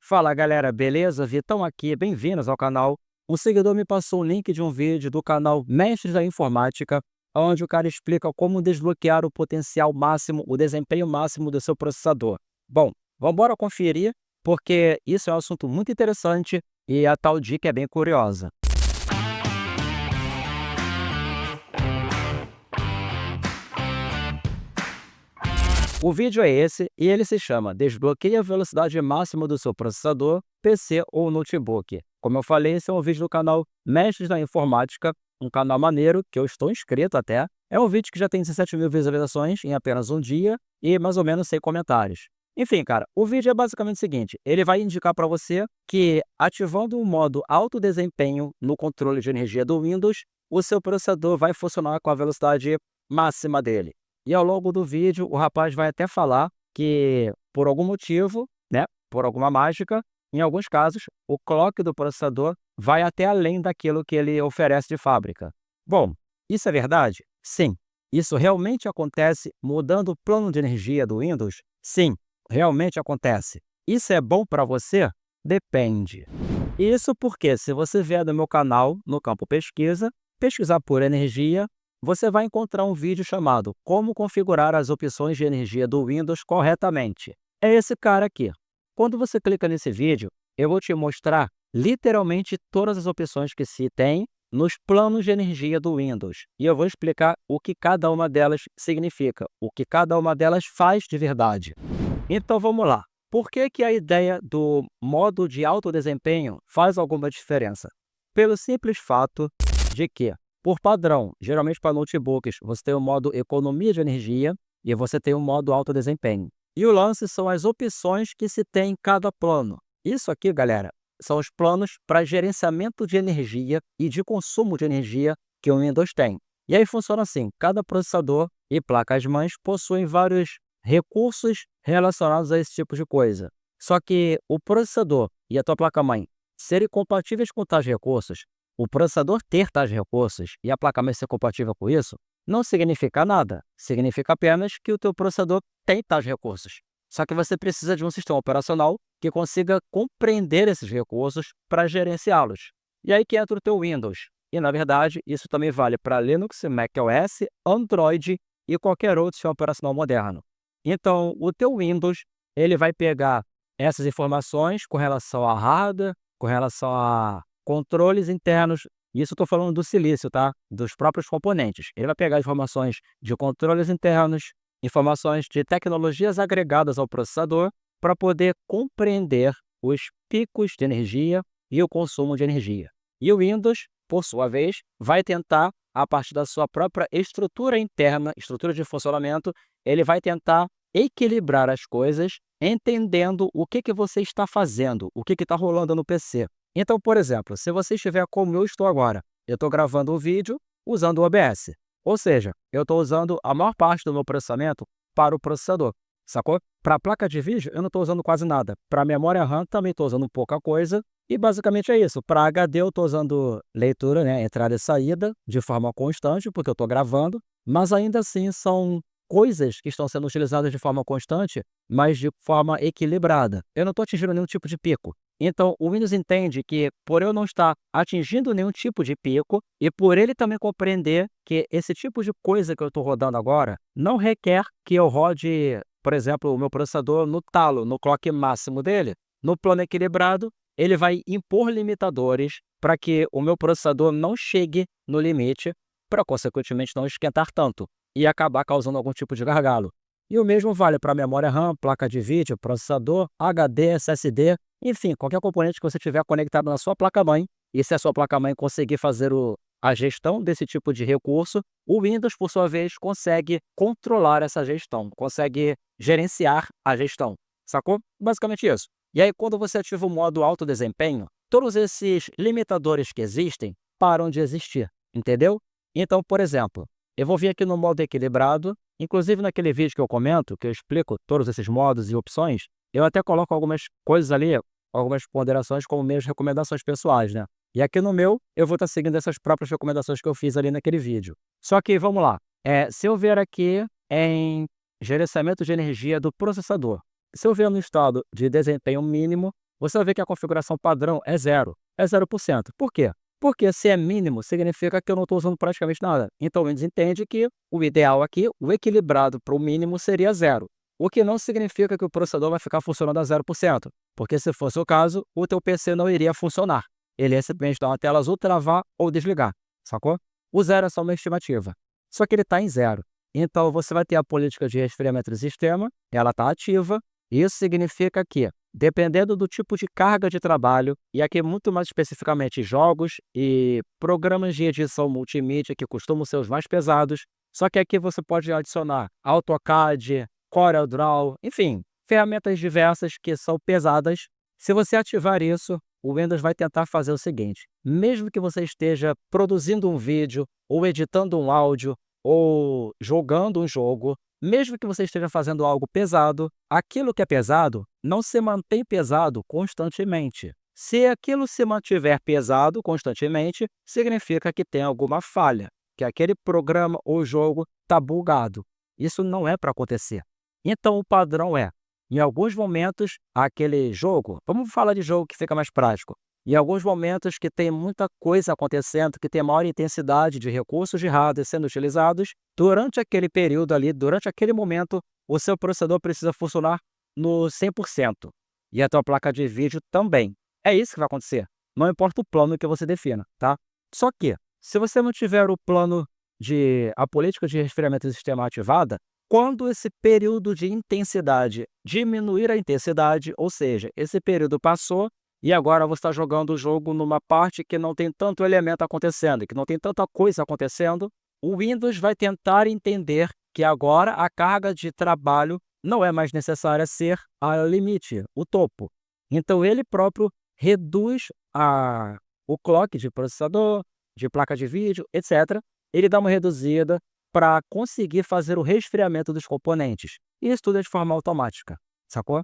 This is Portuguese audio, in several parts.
Fala galera, beleza? Vitão aqui, bem-vindos ao canal. Um seguidor me passou o link de um vídeo do canal Mestres da Informática, onde o cara explica como desbloquear o potencial máximo, o desempenho máximo do seu processador. Bom, vamos embora conferir, porque isso é um assunto muito interessante e a tal dica é bem curiosa. O vídeo é esse e ele se chama Desbloqueie a velocidade máxima do seu processador, PC ou notebook. Como eu falei, esse é um vídeo do canal Mestres da Informática, um canal maneiro que eu estou inscrito até. É um vídeo que já tem 17 mil visualizações em apenas um dia e mais ou menos 100 comentários. Enfim, cara, o vídeo é basicamente o seguinte, ele vai indicar para você que ativando o modo alto desempenho no controle de energia do Windows, o seu processador vai funcionar com a velocidade máxima dele. E ao longo do vídeo, o rapaz vai até falar que, por algum motivo, né, por alguma mágica, em alguns casos, o clock do processador vai até além daquilo que ele oferece de fábrica. Bom, isso é verdade? Sim. Isso realmente acontece mudando o plano de energia do Windows? Sim, realmente acontece. Isso é bom para você? Depende. Isso porque, se você vier no meu canal, no campo pesquisa, pesquisar por energia, você vai encontrar um vídeo chamado Como configurar as opções de energia do Windows corretamente. É esse cara aqui. Quando você clica nesse vídeo, eu vou te mostrar literalmente todas as opções que se tem nos planos de energia do Windows. E eu vou explicar o que cada uma delas significa, o que cada uma delas faz de verdade. Então vamos lá. Por que a ideia do modo de alto desempenho faz alguma diferença? Pelo simples fato de que, por padrão, geralmente para notebooks, você tem o modo economia de energia e você tem o modo alto desempenho. E o lance são as opções que se tem em cada plano. Isso aqui, galera, são os planos para gerenciamento de energia e de consumo de energia que o Windows tem. E aí funciona assim, cada processador e placas-mães possuem vários recursos relacionados a esse tipo de coisa. Só que o processador e a tua placa-mãe serem compatíveis com tais recursos, o processador ter tais recursos e a placa-mãe ser compatível com isso, não significa nada. Significa apenas que o teu processador tem tais recursos. Só que você precisa de um sistema operacional que consiga compreender esses recursos para gerenciá-los. E aí que entra o teu Windows. E, na verdade, isso também vale para Linux, macOS, Android e qualquer outro sistema operacional moderno. Então, o teu Windows ele vai pegar essas informações com relação a hardware, com relação a controles internos, isso eu estou falando do silício, tá? Dos próprios componentes. Ele vai pegar informações de controles internos, informações de tecnologias agregadas ao processador para poder compreender os picos de energia e o consumo de energia. E o Windows, por sua vez, vai tentar, a partir da sua própria estrutura interna, estrutura de funcionamento, ele vai tentar equilibrar as coisas, entendendo o que você está fazendo, o que está rolando no PC. Então, por exemplo, se você estiver como eu estou agora, eu estou gravando um vídeo usando o OBS. Ou seja, eu estou usando a maior parte do meu processamento para o processador, sacou? Para a placa de vídeo, eu não estou usando quase nada. Para a memória RAM, também estou usando pouca coisa. E basicamente é isso. Para HD, eu estou usando leitura, né, entrada e saída, de forma constante, porque eu estou gravando. Mas ainda assim, são coisas que estão sendo utilizadas de forma constante, mas de forma equilibrada. Eu não estou atingindo nenhum tipo de pico. Então, o Windows entende que, por eu não estar atingindo nenhum tipo de pico, e por ele também compreender que esse tipo de coisa que eu estou rodando agora não requer que eu rode, por exemplo, o meu processador no talo, no clock máximo dele, no plano equilibrado, ele vai impor limitadores para que o meu processador não chegue no limite, para, consequentemente, não esquentar tanto e acabar causando algum tipo de gargalo. E o mesmo vale para a memória RAM, placa de vídeo, processador, HD, SSD, enfim, qualquer componente que você tiver conectado na sua placa-mãe, e se a sua placa-mãe conseguir fazer a gestão desse tipo de recurso, o Windows, por sua vez, consegue controlar essa gestão, consegue gerenciar a gestão, sacou? Basicamente isso. E aí, quando você ativa o modo alto desempenho, todos esses limitadores que existem param de existir, entendeu? Então, por exemplo, eu vou vir aqui no modo equilibrado, inclusive naquele vídeo que eu comento, que eu explico todos esses modos e opções, eu até coloco algumas coisas ali, algumas ponderações como minhas recomendações pessoais, né? E aqui no meu, eu vou estar seguindo essas próprias recomendações que eu fiz ali naquele vídeo. Só que, vamos lá, se eu ver aqui em gerenciamento de energia do processador, se eu ver no estado de desempenho mínimo, você vai ver que a configuração padrão é 0, é 0%. Por quê? Porque se é mínimo, significa que eu não estou usando praticamente nada. Então, o Windows entende que o ideal aqui, o equilibrado para o mínimo seria 0. O que não significa que o processador vai ficar funcionando a 0%, porque se fosse o caso, o teu PC não iria funcionar. Ele ia simplesmente dar uma tela azul, travar ou desligar, sacou? O 0 é só uma estimativa, só que ele está em 0. Então, você vai ter a política de resfriamento do sistema, ela está ativa. Isso significa que, dependendo do tipo de carga de trabalho, e aqui muito mais especificamente jogos e programas de edição multimídia, que costumam ser os mais pesados, só que aqui você pode adicionar AutoCAD, CorelDRAW, enfim, ferramentas diversas que são pesadas. Se você ativar isso, o Windows vai tentar fazer o seguinte: mesmo que você esteja produzindo um vídeo, ou editando um áudio, ou jogando um jogo, mesmo que você esteja fazendo algo pesado, aquilo que é pesado não se mantém pesado constantemente. Se aquilo se mantiver pesado constantemente, significa que tem alguma falha, que aquele programa ou jogo está bugado. Isso não é para acontecer. Então, o padrão é, em alguns momentos, aquele jogo, vamos falar de jogo que fica mais prático, em alguns momentos que tem muita coisa acontecendo, que tem maior intensidade de recursos de hardware sendo utilizados, durante aquele período ali, durante aquele momento, o seu processador precisa funcionar no 100%. E a tua placa de vídeo também. É isso que vai acontecer. Não importa o plano que você defina, tá? Só que, se você não tiver o plano a política de resfriamento do sistema ativada, quando esse período de intensidade diminuir a intensidade, ou seja, esse período passou, e agora você está jogando o jogo numa parte que não tem tanto elemento acontecendo, que não tem tanta coisa acontecendo, o Windows vai tentar entender que agora a carga de trabalho não é mais necessária ser a limite, o topo. Então ele próprio reduz o clock de processador, de placa de vídeo, etc. Ele dá uma reduzida para conseguir fazer o resfriamento dos componentes. E isso tudo é de forma automática, sacou?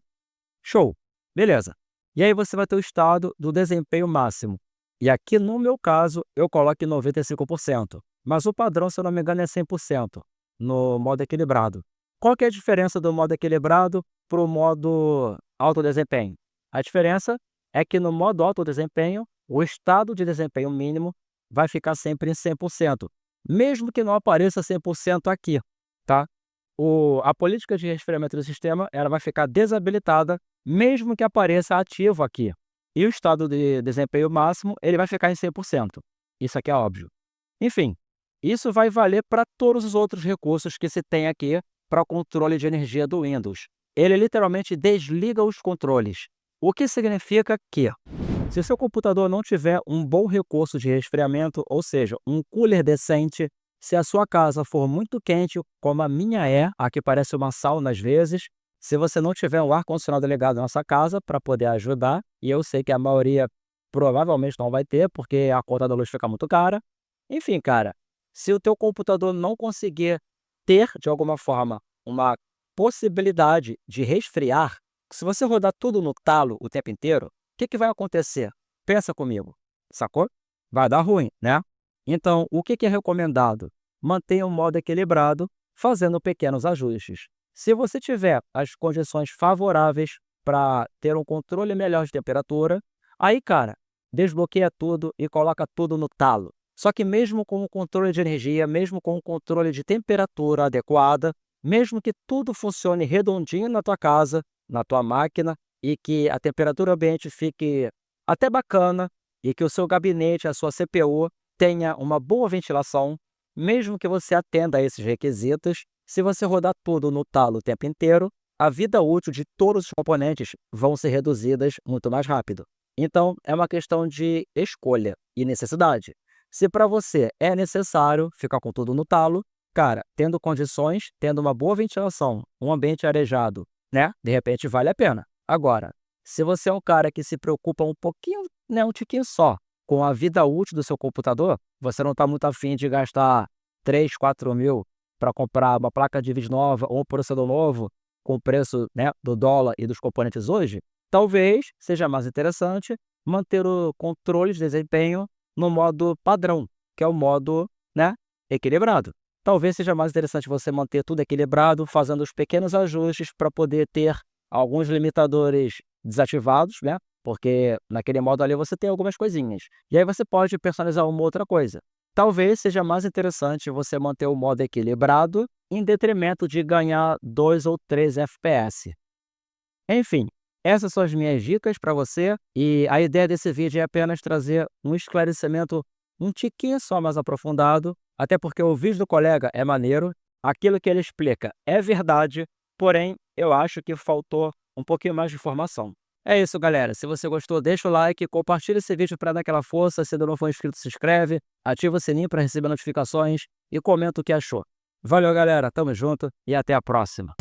Show! Beleza. E aí você vai ter o estado do desempenho máximo. E aqui, no meu caso, eu coloco em 95%. Mas o padrão, se eu não me engano, é 100% no modo equilibrado. Qual que é a diferença do modo equilibrado para o modo alto desempenho? A diferença é que no modo alto desempenho, o estado de desempenho mínimo vai ficar sempre em 100%. Mesmo que não apareça 100% aqui, tá? A política de resfriamento do sistema ela vai ficar desabilitada, mesmo que apareça ativo aqui. E o estado de desempenho máximo ele vai ficar em 100%. Isso aqui é óbvio. Enfim, isso vai valer para todos os outros recursos que se tem aqui para o controle de energia do Windows. Ele literalmente desliga os controles, o que significa que, se o seu computador não tiver um bom recurso de resfriamento, ou seja, um cooler decente, se a sua casa for muito quente, como a minha aqui parece uma sauna às vezes, se você não tiver um ar-condicionado ligado na sua casa para poder ajudar, e eu sei que a maioria provavelmente não vai ter, porque a conta da luz fica muito cara. Enfim, cara, se o teu computador não conseguir ter, de alguma forma, uma possibilidade de resfriar, se você rodar tudo no talo o tempo inteiro, o que vai acontecer? Pensa comigo, sacou? Vai dar ruim, né? Então, o que é recomendado? Mantenha o modo equilibrado, fazendo pequenos ajustes. Se você tiver as condições favoráveis para ter um controle melhor de temperatura, aí, cara, desbloqueia tudo e coloca tudo no talo. Só que mesmo com o controle de energia, mesmo com o controle de temperatura adequada, mesmo que tudo funcione redondinho na tua casa, na tua máquina, e que a temperatura ambiente fique até bacana, e que o seu gabinete, a sua CPU, tenha uma boa ventilação, mesmo que você atenda a esses requisitos, se você rodar tudo no talo o tempo inteiro, a vida útil de todos os componentes vão ser reduzidas muito mais rápido. Então, é uma questão de escolha e necessidade. Se para você é necessário ficar com tudo no talo, cara, tendo condições, tendo uma boa ventilação, um ambiente arejado, né? De repente vale a pena. Agora, se você é um cara que se preocupa um pouquinho, né, um tiquinho só, com a vida útil do seu computador, você não está muito afim de gastar 3, 4 mil para comprar uma placa de vídeo nova ou um processador novo com o preço, né, do dólar e dos componentes hoje, talvez seja mais interessante manter o controle de desempenho no modo padrão, que é o modo, né, equilibrado. Talvez seja mais interessante você manter tudo equilibrado, fazendo os pequenos ajustes para poder ter alguns limitadores desativados, né, porque naquele modo ali você tem algumas coisinhas. E aí você pode personalizar uma outra coisa. Talvez seja mais interessante você manter o modo equilibrado em detrimento de ganhar 2 ou 3 FPS. Enfim, essas são as minhas dicas para você, e a ideia desse vídeo é apenas trazer um esclarecimento um tiquinho só mais aprofundado, até porque o vídeo do colega é maneiro, aquilo que ele explica é verdade, porém eu acho que faltou um pouquinho mais de informação. É isso, galera. Se você gostou, deixa o like, compartilha esse vídeo para dar aquela força. Se ainda não for inscrito, se inscreve, ativa o sininho para receber notificações e comenta o que achou. Valeu, galera. Tamo junto e até a próxima.